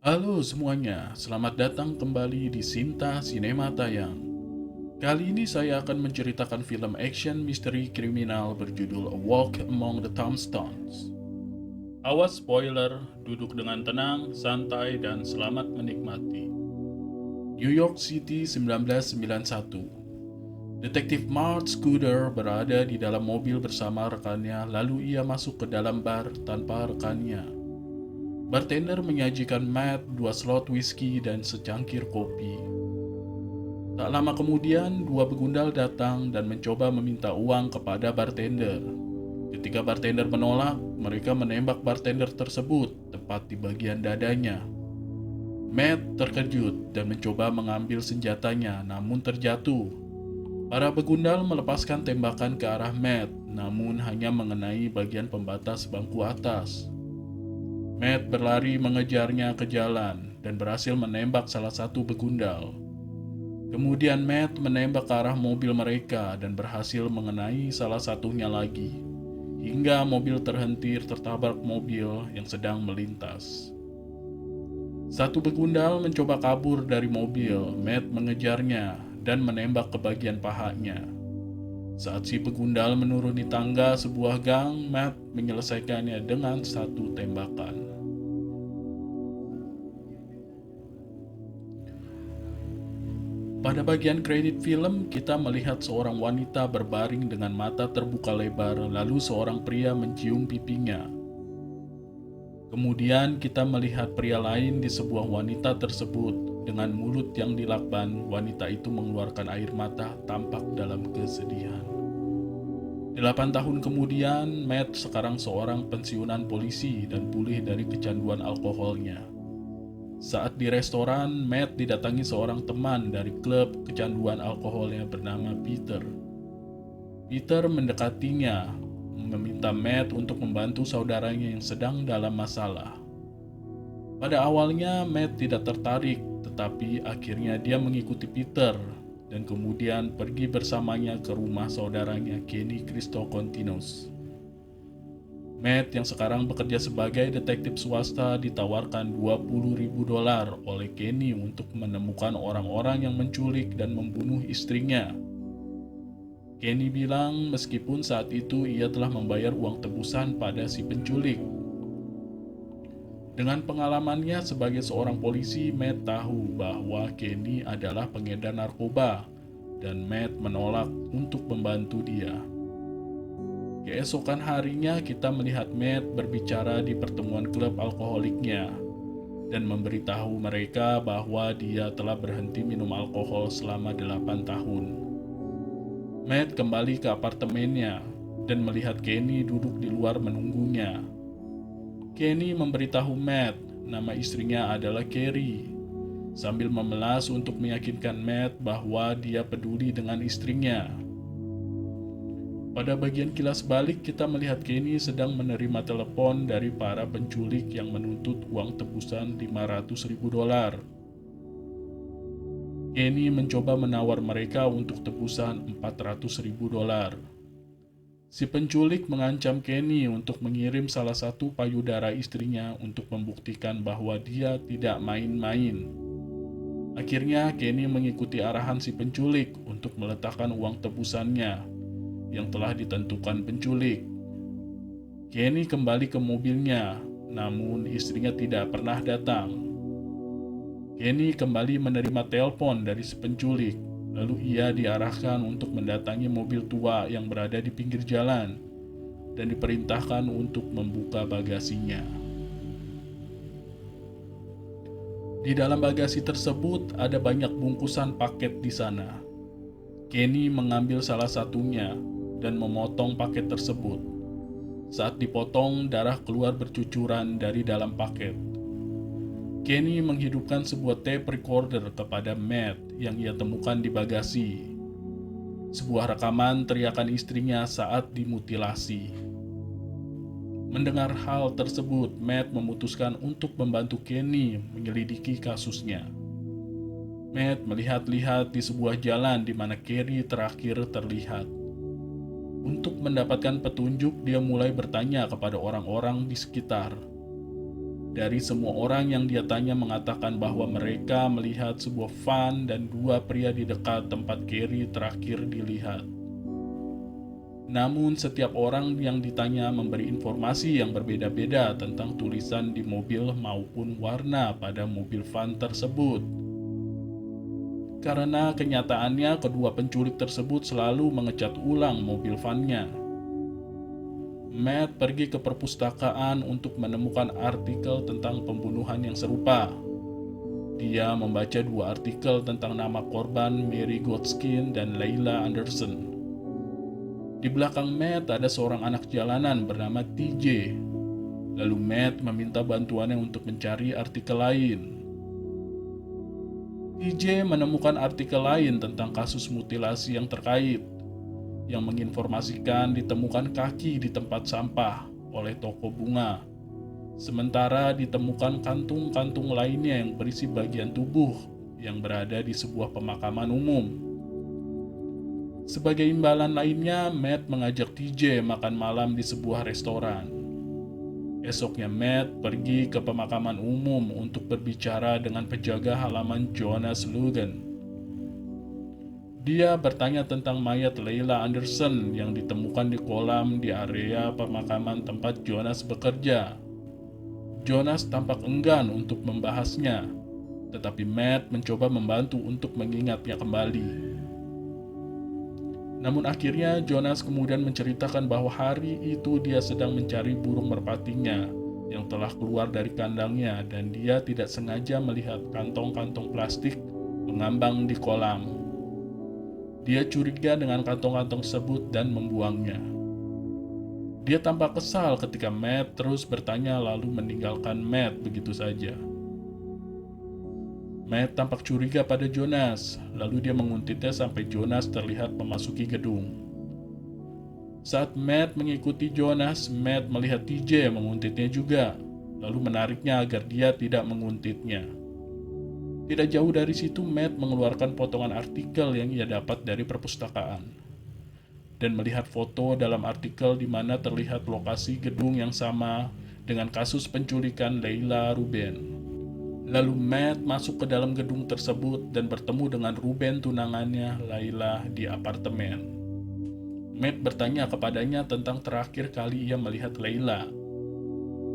Halo semuanya, selamat datang kembali di Sinta Sinema Tayang. Kali ini saya akan menceritakan film action misteri kriminal berjudul A Walk Among the Tombstones. Awas spoiler, duduk dengan tenang, santai, dan selamat menikmati. New York City 1991. Detektif Mark Scudder berada di dalam mobil bersama rekannya, lalu ia masuk ke dalam bar tanpa rekannya. Bartender menyajikan Matt 2 slot whisky dan secangkir kopi. Tak lama kemudian, dua begundal datang dan mencoba meminta uang kepada bartender. Ketika bartender menolak, mereka menembak bartender tersebut tepat di bagian dadanya. Matt terkejut dan mencoba mengambil senjatanya, namun terjatuh. Para begundal melepaskan tembakan ke arah Matt, namun hanya mengenai bagian pembatas bangku atas. Matt berlari mengejarnya ke jalan dan berhasil menembak salah satu begundal. Kemudian Matt menembak ke arah mobil mereka dan berhasil mengenai salah satunya lagi, hingga mobil terhenti tertabrak mobil yang sedang melintas. Satu begundal mencoba kabur dari mobil. Matt mengejarnya dan menembak ke bagian pahanya. Saat si begundal menuruni tangga sebuah gang, Matt menyelesaikannya dengan satu tembakan. Pada bagian kredit film, kita melihat seorang wanita berbaring dengan mata terbuka lebar, lalu seorang pria mencium pipinya. Kemudian kita melihat pria lain di sebuah wanita tersebut. Dengan mulut yang dilakban, wanita itu mengeluarkan air mata tampak dalam kesedihan. 8 tahun kemudian, Matt sekarang seorang pensiunan polisi dan pulih dari kecanduan alkoholnya. Saat di restoran, Matt didatangi seorang teman dari klub kecanduan alkoholnya bernama Peter. Peter mendekatinya, meminta Matt untuk membantu saudaranya yang sedang dalam masalah. Pada awalnya, Matt tidak tertarik, tetapi akhirnya dia mengikuti Peter dan kemudian pergi bersamanya ke rumah saudaranya Kenny Christocontinus. Matt yang sekarang bekerja sebagai detektif swasta ditawarkan $20.000 oleh Kenny untuk menemukan orang-orang yang menculik dan membunuh istrinya. Kenny bilang meskipun saat itu ia telah membayar uang tebusan pada si penculik. Dengan pengalamannya sebagai seorang polisi, Matt tahu bahwa Kenny adalah pengedar narkoba dan Matt menolak untuk membantu dia. Keesokan harinya kita melihat Matt berbicara di pertemuan klub alkoholiknya dan memberitahu mereka bahwa dia telah berhenti minum alkohol selama 8 tahun. Matt kembali ke apartemennya dan melihat Kenny duduk di luar menunggunya. Kenny memberitahu Matt nama istrinya adalah Carrie, sambil memelas untuk meyakinkan Matt bahwa dia peduli dengan istrinya. Pada bagian kilas balik, kita melihat Kenny sedang menerima telepon dari para penculik yang menuntut uang tebusan $500.000. Kenny mencoba menawar mereka untuk tebusan $400.000. Si penculik mengancam Kenny untuk mengirim salah satu payudara istrinya untuk membuktikan bahwa dia tidak main-main. Akhirnya Kenny mengikuti arahan si penculik untuk meletakkan uang tebusannya yang telah ditentukan penculik. Kenny kembali ke mobilnya, namun istrinya tidak pernah datang. Kenny kembali menerima telepon dari si penculik, lalu ia diarahkan untuk mendatangi mobil tua yang berada di pinggir jalan dan diperintahkan untuk membuka bagasinya. Di dalam bagasi tersebut ada banyak bungkusan paket di sana. Kenny mengambil salah satunya dan memotong paket tersebut. Saat dipotong, darah keluar bercucuran dari dalam paket. Kenny menghidupkan sebuah tape recorder kepada Matt yang ia temukan di bagasi. Sebuah rekaman teriakan istrinya saat dimutilasi. Mendengar hal tersebut, Matt memutuskan untuk membantu Kenny menyelidiki kasusnya. Matt melihat-lihat di sebuah jalan di mana Carrie terakhir terlihat. Untuk mendapatkan petunjuk, dia mulai bertanya kepada orang-orang di sekitar. Dari semua orang yang dia tanya mengatakan bahwa mereka melihat sebuah van dan dua pria di dekat tempat Carrie terakhir dilihat. Namun setiap orang yang ditanya memberi informasi yang berbeda-beda tentang tulisan di mobil maupun warna pada mobil van tersebut. Karena kenyataannya kedua penculik tersebut selalu mengecat ulang mobil vannya. Matt pergi ke perpustakaan untuk menemukan artikel tentang pembunuhan yang serupa. Dia membaca dua artikel tentang nama korban Mary Godskin dan Layla Anderson. Di belakang Matt ada seorang anak jalanan bernama TJ. Lalu Matt meminta bantuannya untuk mencari artikel lain. TJ menemukan artikel lain tentang kasus mutilasi yang terkait, yang menginformasikan ditemukan kaki di tempat sampah oleh toko bunga. Sementara ditemukan kantung-kantung lainnya yang berisi bagian tubuh yang berada di sebuah pemakaman umum. Sebagai imbalan lainnya, Matt mengajak TJ makan malam di sebuah restoran. Esoknya Matt pergi ke pemakaman umum untuk berbicara dengan penjaga halaman Jonas Logan. Dia bertanya tentang mayat Layla Anderson yang ditemukan di kolam di area pemakaman tempat Jonas bekerja. Jonas tampak enggan untuk membahasnya, tetapi Matt mencoba membantu untuk mengingatnya kembali. Namun akhirnya Jonas kemudian menceritakan bahwa hari itu dia sedang mencari burung merpatinya yang telah keluar dari kandangnya dan dia tidak sengaja melihat kantong-kantong plastik mengambang di kolam. Dia curiga dengan kantong-kantong tersebut dan membuangnya. Dia tampak kesal ketika Matt terus bertanya lalu meninggalkan Matt begitu saja. Matt tampak curiga pada Jonas, lalu dia menguntitnya sampai Jonas terlihat memasuki gedung. Saat Matt mengikuti Jonas, Matt melihat TJ menguntitnya juga, lalu menariknya agar dia tidak menguntitnya. Tidak jauh dari situ, Matt mengeluarkan potongan artikel yang ia dapat dari perpustakaan dan melihat foto dalam artikel di mana terlihat lokasi gedung yang sama dengan kasus penculikan Layla Ruben. Lalu Matt masuk ke dalam gedung tersebut dan bertemu dengan Ruben tunangannya Layla di apartemen. Matt bertanya kepadanya tentang terakhir kali ia melihat Layla.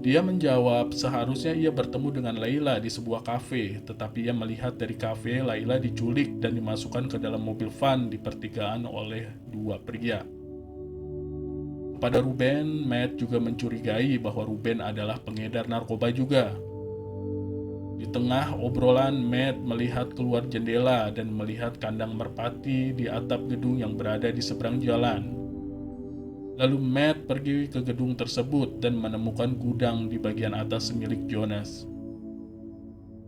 Dia menjawab seharusnya ia bertemu dengan Layla di sebuah kafe, tetapi ia melihat dari kafe Layla diculik dan dimasukkan ke dalam mobil van di pertigaan oleh dua pria. Kepada Ruben, Matt juga mencurigai bahwa Ruben adalah pengedar narkoba juga. Di tengah obrolan, Matt melihat keluar jendela dan melihat kandang merpati di atap gedung yang berada di seberang jalan. Lalu Matt pergi ke gedung tersebut dan menemukan gudang di bagian atas milik Jonas.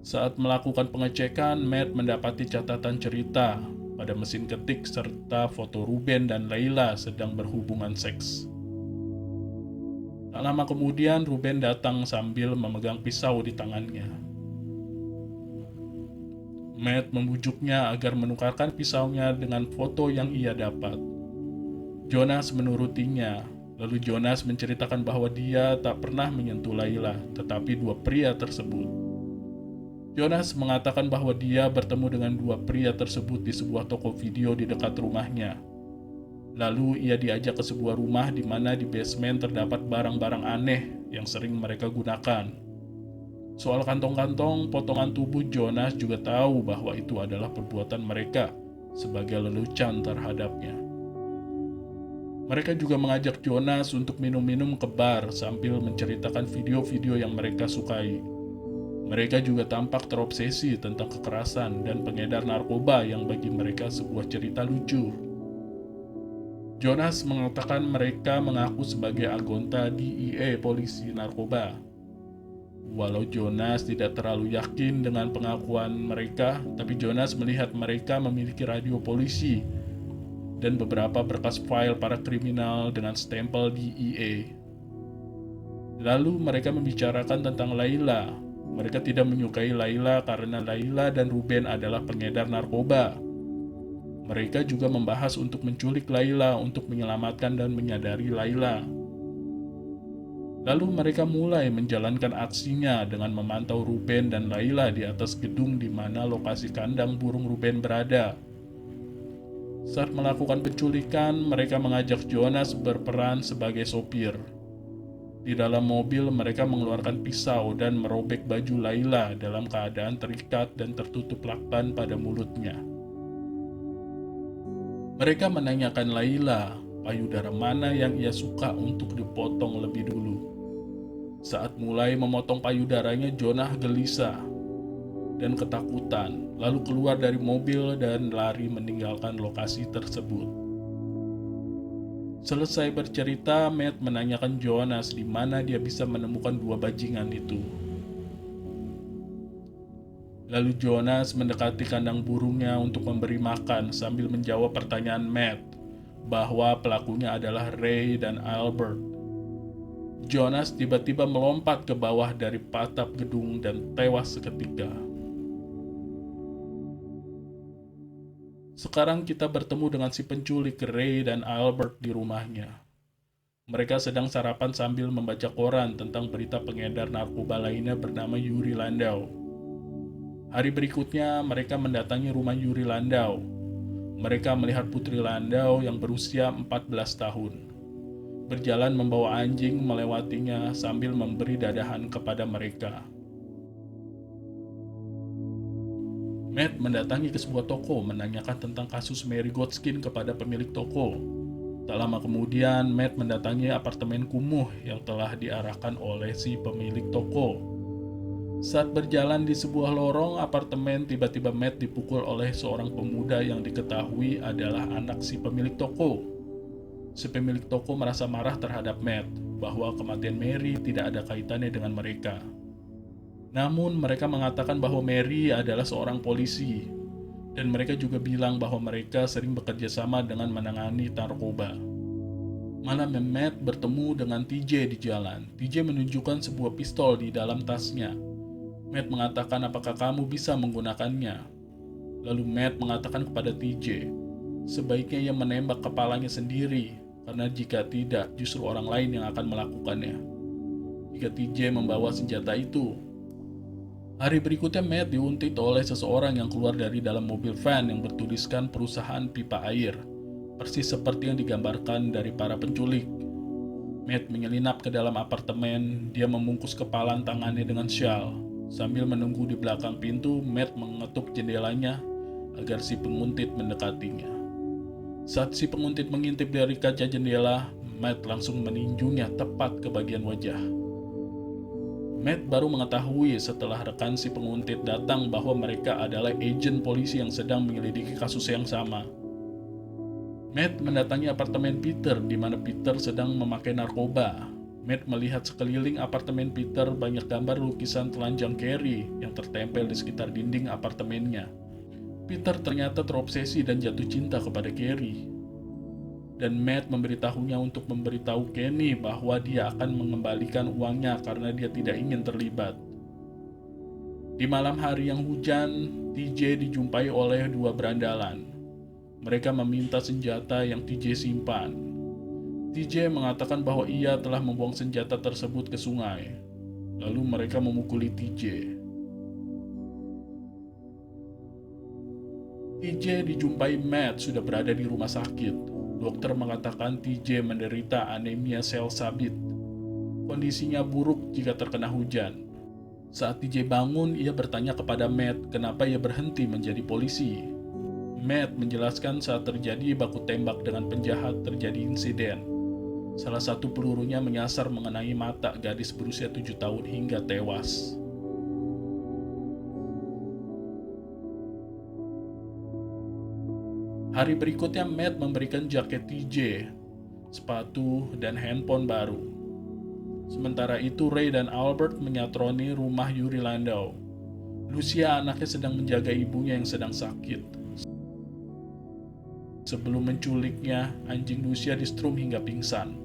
Saat melakukan pengecekan, Matt mendapati catatan cerita pada mesin ketik serta foto Ruben dan Layla sedang berhubungan seks. Tak lama kemudian, Ruben datang sambil memegang pisau di tangannya. Matt membujuknya agar menukarkan pisaunya dengan foto yang ia dapat. Jonas menurutinya, lalu Jonas menceritakan bahwa dia tak pernah menyentuh Layla, tetapi dua pria tersebut. Jonas mengatakan bahwa dia bertemu dengan dua pria tersebut di sebuah toko video di dekat rumahnya. Lalu ia diajak ke sebuah rumah di mana di basement terdapat barang-barang aneh yang sering mereka gunakan. Soal kantong-kantong potongan tubuh, Jonas juga tahu bahwa itu adalah perbuatan mereka sebagai lelucon terhadapnya. Mereka juga mengajak Jonas untuk minum-minum ke bar sambil menceritakan video-video yang mereka sukai. Mereka juga tampak terobsesi tentang kekerasan dan pengedar narkoba yang bagi mereka sebuah cerita lucu. Jonas mengatakan mereka mengaku sebagai anggota DEA polisi narkoba. Walau Jonas tidak terlalu yakin dengan pengakuan mereka, tapi Jonas melihat mereka memiliki radio polisi dan beberapa berkas file para kriminal dengan stempel DEA. Lalu mereka membicarakan tentang Layla. Mereka tidak menyukai Layla karena Layla dan Ruben adalah pengedar narkoba. Mereka juga membahas untuk menculik Layla untuk menyelamatkan dan menyadari Layla. Lalu mereka mulai menjalankan aksinya dengan memantau Ruben dan Laila di atas gedung di mana lokasi kandang burung Ruben berada. Saat melakukan penculikan, mereka mengajak Jonas berperan sebagai sopir. Di dalam mobil, mereka mengeluarkan pisau dan merobek baju Laila dalam keadaan terikat dan tertutup lakban pada mulutnya. Mereka menanyakan Laila payudara mana yang ia suka untuk dipotong lebih dulu. Saat mulai memotong payudaranya, Jonah gelisah dan ketakutan, lalu keluar dari mobil dan lari meninggalkan lokasi tersebut. Selesai bercerita, Matt menanyakan Jonas di mana dia bisa menemukan dua bajingan itu. Lalu Jonas mendekati kandang burungnya untuk memberi makan sambil menjawab pertanyaan Matt bahwa pelakunya adalah Ray dan Albert. Jonas tiba-tiba melompat ke bawah dari patap gedung dan tewas seketika. Sekarang kita bertemu dengan si penculik Ray dan Albert di rumahnya. Mereka sedang sarapan sambil membaca koran tentang berita pengedar narkoba lainnya bernama Yuri Landau. Hari berikutnya, mereka mendatangi rumah Yuri Landau. Mereka melihat Putri Landau yang berusia 14 tahun. Berjalan membawa anjing melewatinya sambil memberi dadahan kepada mereka. Matt mendatangi ke sebuah toko menanyakan tentang kasus Mary Godskin kepada pemilik toko. Tak lama kemudian, Matt mendatangi apartemen kumuh yang telah diarahkan oleh si pemilik toko. Saat berjalan di sebuah lorong apartemen, tiba-tiba Matt dipukul oleh seorang pemuda yang diketahui adalah anak si pemilik toko. Si pemilik toko merasa marah terhadap Matt bahwa kematian Mary tidak ada kaitannya dengan mereka. Namun mereka mengatakan bahwa Mary adalah seorang polisi, dan mereka juga bilang bahwa mereka sering bekerja sama dengan menangani narkoba. Malam Matt bertemu dengan TJ di jalan. TJ menunjukkan sebuah pistol di dalam tasnya. Matt mengatakan, apakah kamu bisa menggunakannya? Lalu Matt mengatakan kepada TJ, sebaiknya ia menembak kepalanya sendiri, karena jika tidak, justru orang lain yang akan melakukannya. Jika TJ membawa senjata itu. Hari berikutnya Matt diuntit oleh seseorang yang keluar dari dalam mobil van yang bertuliskan perusahaan pipa air, persis seperti yang digambarkan dari para penculik. Matt menyelinap ke dalam apartemen, dia membungkus kepalan tangannya dengan syal. Sambil menunggu di belakang pintu, Matt mengetuk jendelanya agar si penguntit mendekatinya. Saat si penguntit mengintip dari kaca jendela, Matt langsung meninjunya tepat ke bagian wajah. Matt baru mengetahui setelah rekan si penguntit datang bahwa mereka adalah agen polisi yang sedang menyelidiki kasus yang sama. Matt mendatangi apartemen Peter di mana Peter sedang memakai narkoba. Matt melihat sekeliling apartemen Peter banyak gambar lukisan telanjang Carrie yang tertempel di sekitar dinding apartemennya. Peter ternyata terobsesi dan jatuh cinta kepada Carrie. Dan Matt memberitahunya untuk memberitahu Kenny bahwa dia akan mengembalikan uangnya karena dia tidak ingin terlibat. Di malam hari yang hujan, TJ dijumpai oleh dua berandalan. Mereka meminta senjata yang TJ simpan. TJ mengatakan bahwa ia telah membuang senjata tersebut ke sungai. Lalu mereka memukuli TJ. TJ dijumpai Matt sudah berada di rumah sakit. Dokter mengatakan TJ menderita anemia sel sabit. Kondisinya buruk jika terkena hujan. Saat TJ bangun, ia bertanya kepada Matt kenapa ia berhenti menjadi polisi. Matt menjelaskan saat terjadi baku tembak dengan penjahat terjadi insiden. Salah satu pelurunya menyasar mengenai mata gadis berusia 7 tahun hingga tewas. Hari berikutnya Matt memberikan jaket TJ, sepatu, dan handphone baru. Sementara itu Ray dan Albert menyatroni rumah Yuri Landau. Lucia anaknya sedang menjaga ibunya yang sedang sakit. Sebelum menculiknya, anjing Lucia distrum hingga pingsan.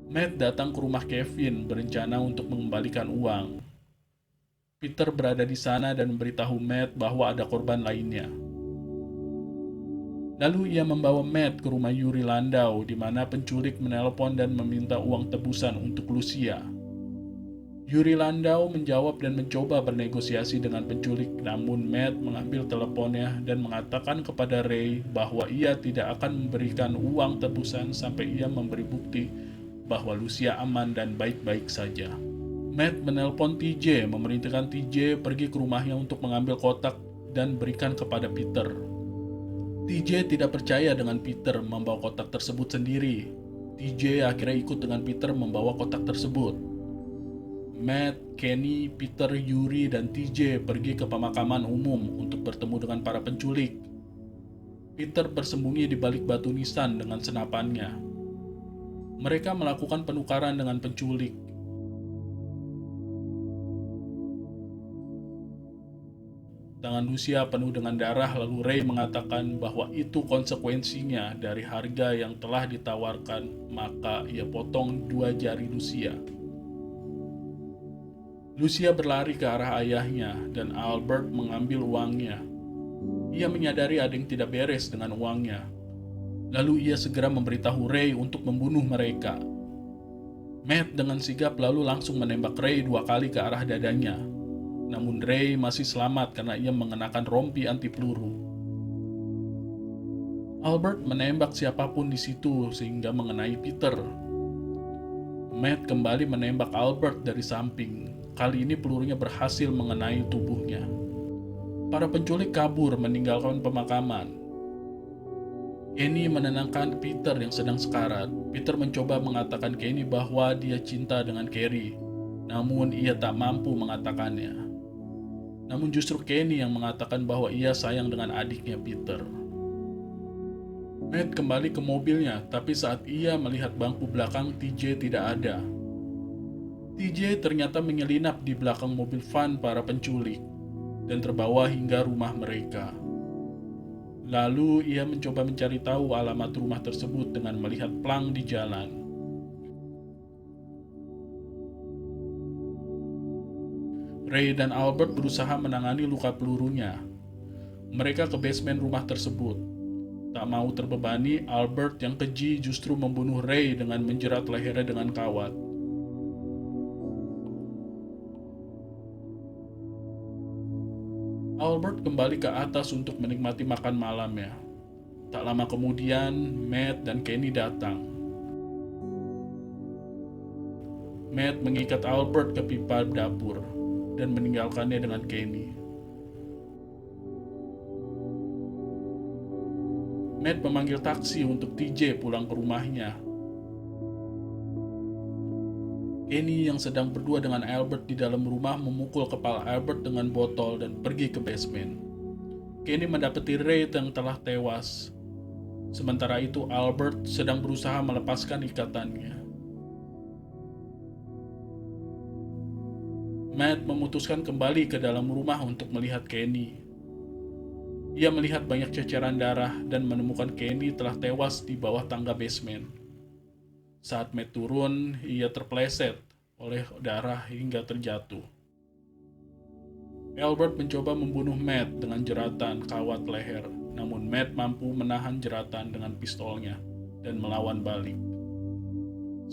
Matt datang ke rumah Kevin berencana untuk mengembalikan uang. Peter berada di sana dan memberitahu Matt bahwa ada korban lainnya. Lalu ia membawa Matt ke rumah Yuri Landau, di mana penculik menelpon dan meminta uang tebusan untuk Lucia. Yuri Landau menjawab dan mencoba bernegosiasi dengan penculik, namun Matt mengambil teleponnya dan mengatakan kepada Ray bahwa ia tidak akan memberikan uang tebusan sampai ia memberi bukti bahwa Lucia aman dan baik-baik saja. Matt menelpon TJ, memerintahkan TJ pergi ke rumahnya untuk mengambil kotak dan berikan kepada Peter. TJ tidak percaya dengan Peter membawa kotak tersebut sendiri. TJ akhirnya ikut dengan Peter membawa kotak tersebut. Matt, Kenny, Peter, Yuri, dan TJ pergi ke pemakaman umum untuk bertemu dengan para penculik. Peter bersembunyi di balik batu nisan dengan senapannya. Mereka melakukan penukaran dengan penculik. Tangan Lucia penuh dengan darah, lalu Ray mengatakan bahwa itu konsekuensinya dari harga yang telah ditawarkan, maka ia potong 2 jari Lucia. Lucia berlari ke arah ayahnya dan Albert mengambil uangnya. Ia menyadari ada yang tidak beres dengan uangnya. Lalu ia segera memberitahu Ray untuk membunuh mereka. Matt dengan sigap lalu langsung menembak Ray 2 kali ke arah dadanya. Namun Ray masih selamat karena ia mengenakan rompi anti peluru. Albert menembak siapapun di situ sehingga mengenai Peter. Matt kembali menembak Albert dari samping. Kali ini pelurunya berhasil mengenai tubuhnya. Para penculik kabur meninggalkan pemakaman. Kenny menenangkan Peter yang sedang sekarat. Peter mencoba mengatakan Kenny bahwa dia cinta dengan Carrie, namun ia tak mampu mengatakannya. Namun justru Kenny yang mengatakan bahwa ia sayang dengan adiknya Peter. Matt kembali ke mobilnya, tapi saat ia melihat bangku belakang TJ tidak ada. TJ ternyata menyelinap di belakang mobil van para penculik dan terbawa hingga rumah mereka. Lalu ia mencoba mencari tahu alamat rumah tersebut dengan melihat plang di jalan. Ray dan Albert berusaha menangani luka pelurunya. Mereka ke basement rumah tersebut. Tak mau terbebani, Albert yang keji justru membunuh Ray dengan menjerat lehernya dengan kawat. Albert kembali ke atas untuk menikmati makan malamnya. Tak lama kemudian, Matt dan Kenny datang. Matt mengikat Albert ke pipa dapur dan meninggalkannya dengan Kenny. Matt memanggil taksi untuk TJ pulang ke rumahnya. Kenny yang sedang berdua dengan Albert di dalam rumah memukul kepala Albert dengan botol dan pergi ke basement. Kenny mendapati Ray yang telah tewas. Sementara itu Albert sedang berusaha melepaskan ikatannya. Matt memutuskan kembali ke dalam rumah untuk melihat Kenny. Ia melihat banyak ceceran darah dan menemukan Kenny telah tewas di bawah tangga basement. Saat Matt turun, ia terpleset oleh darah hingga terjatuh. Albert mencoba membunuh Matt dengan jeratan kawat leher, namun Matt mampu menahan jeratan dengan pistolnya dan melawan balik.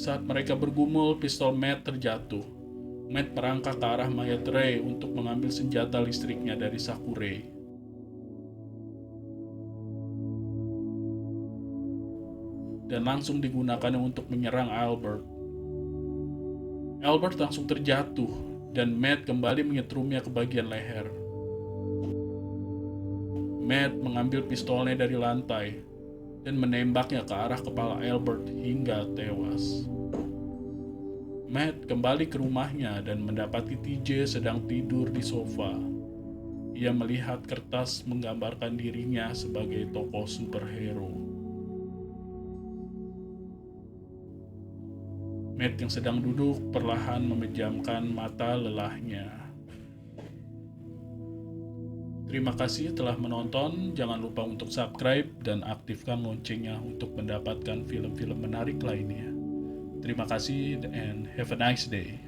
Saat mereka bergumul, pistol Matt terjatuh. Matt merangkak ke arah mayat Ray untuk mengambil senjata listriknya dari saku Ray. Dan langsung digunakannya untuk menyerang Albert. Albert langsung terjatuh dan Matt kembali menyetrumnya ke bagian leher. Matt mengambil pistolnya dari lantai dan menembaknya ke arah kepala Albert hingga tewas. Matt kembali ke rumahnya dan mendapati TJ sedang tidur di sofa. Ia melihat kertas menggambarkan dirinya sebagai tokoh superhero. Matt yang sedang duduk perlahan memejamkan mata lelahnya. Terima kasih telah menonton. Jangan lupa untuk subscribe dan aktifkan loncengnya untuk mendapatkan film-film menarik lainnya. Terima kasih and have a nice day.